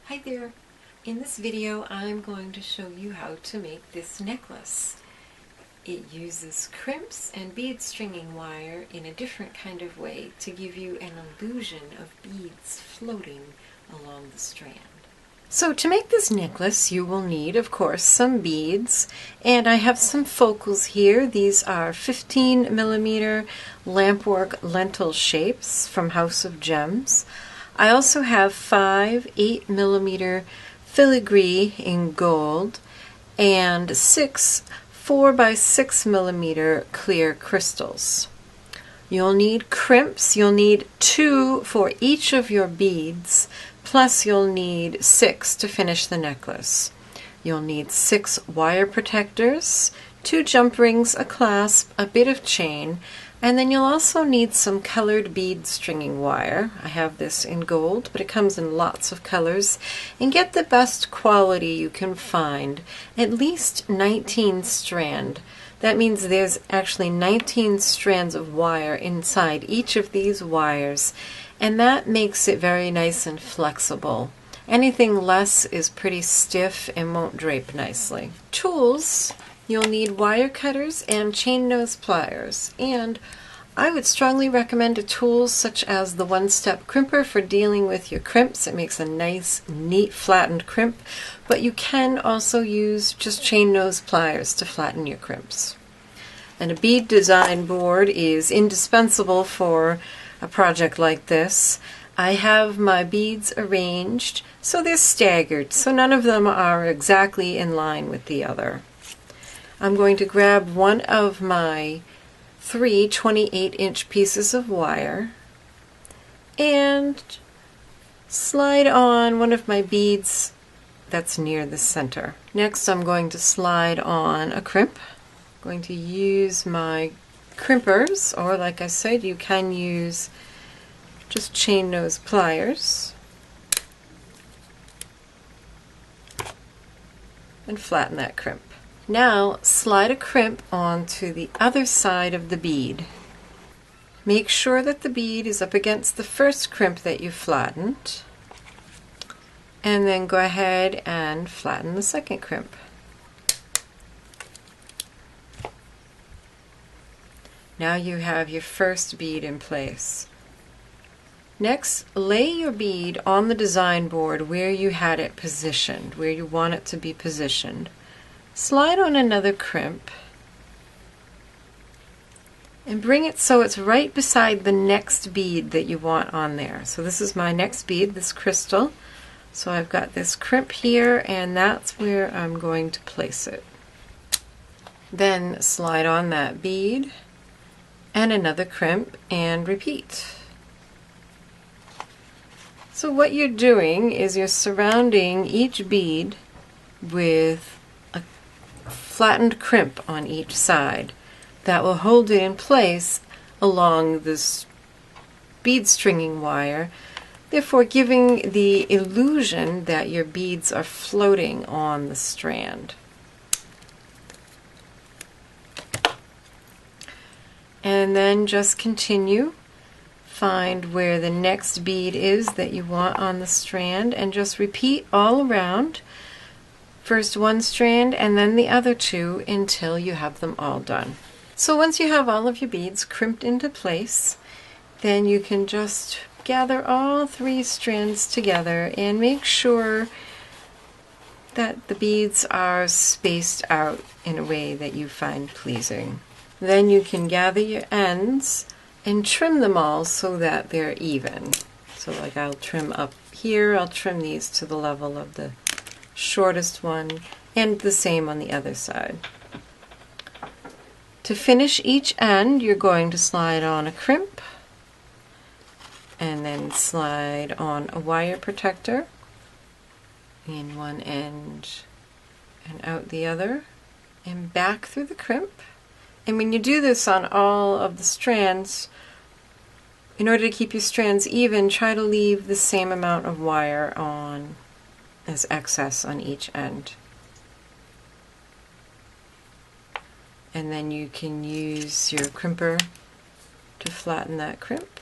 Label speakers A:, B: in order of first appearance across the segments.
A: Hi there. In this video I'm going to show you how to make this necklace. It uses crimps and bead stringing wire in a different kind of way to give you an illusion of beads floating along the strand. So to make this necklace you will need, of course, some beads, and I have some focals here. These are 15mm lampwork lentil shapes from House of Gems. I also have 5 8mm filigree in gold and 6 4x6mm clear crystals. You'll need crimps. You'll need 2 for each of your beads, plus you'll need 6 to finish the necklace. You'll need 6 wire protectors, 2 jump rings, a clasp, a bit of chain, and then you'll also need some colored bead stringing wire. I have this in gold, but it comes in lots of colors. And get the best quality you can find, at least 19 strand. That means there's actually 19 strands of wire inside each of these wires, and that makes it very nice and flexible. Anything less is pretty stiff and won't drape nicely. Tools. You'll need wire cutters and chain nose pliers, and I would strongly recommend a tool such as the one-step crimper for dealing with your crimps. It makes a nice, neat, flattened crimp, but you can also use just chain nose pliers to flatten your crimps. And a bead design board is indispensable for a project like this. I have my beads arranged so they're staggered, so none of them are exactly in line with the other. I'm going to grab one of my 3 28-inch pieces of wire and slide on one of my beads that's near the center. Next I'm going to slide on a crimp. I'm going to use my crimpers, or like I said, you can use just chain nose pliers, and flatten that crimp. Now slide a crimp onto the other side of the bead. Make sure that the bead is up against the first crimp that you flattened, and then go ahead and flatten the second crimp. Now you have your first bead in place. Next, lay your bead on the design board where you had it positioned, where you want it to be positioned. Slide on another crimp and bring it so it's right beside the next bead that you want on there. So this is my next bead, this crystal. So I've got this crimp here, and that's where I'm going to place it. Then slide on that bead and another crimp and repeat. So what you're doing is you're surrounding each bead with flattened crimp on each side that will hold it in place along this bead stringing wire, therefore giving the illusion that your beads are floating on the strand. And then just continue. Find where the next bead is that you want on the strand and just repeat all around. First one strand and then the other 2 until you have them all done. So once you have all of your beads crimped into place, then you can just gather all 3 strands together and make sure that the beads are spaced out in a way that you find pleasing. Then you can gather your ends and trim them all so that they're even. So like I'll trim up here, I'll trim these to the level of the shortest one, and the same on the other side. To finish each end, you're going to slide on a crimp and then slide on a wire protector in one end and out the other, and back through the crimp. And when you do this on all of the strands, in order to keep your strands even, try to leave the same amount of wire on as excess on each end. And then you can use your crimper to flatten that crimp.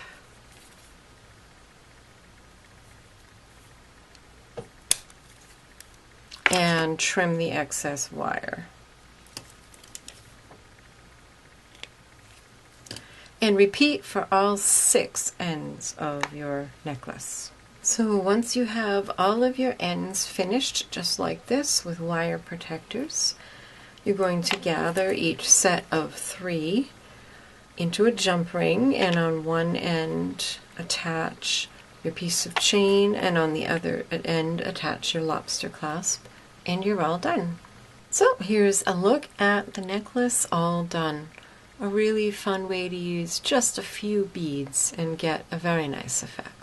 A: and trim the excess wire. And repeat for all 6 ends of your necklace. So once you have all of your ends finished just like this with wire protectors, you're going to gather each set of 3 into a jump ring, and on one end attach your piece of chain, and on the other end attach your lobster clasp, and you're all done. So here's a look at the necklace all done. A really fun way to use just a few beads and get a very nice effect.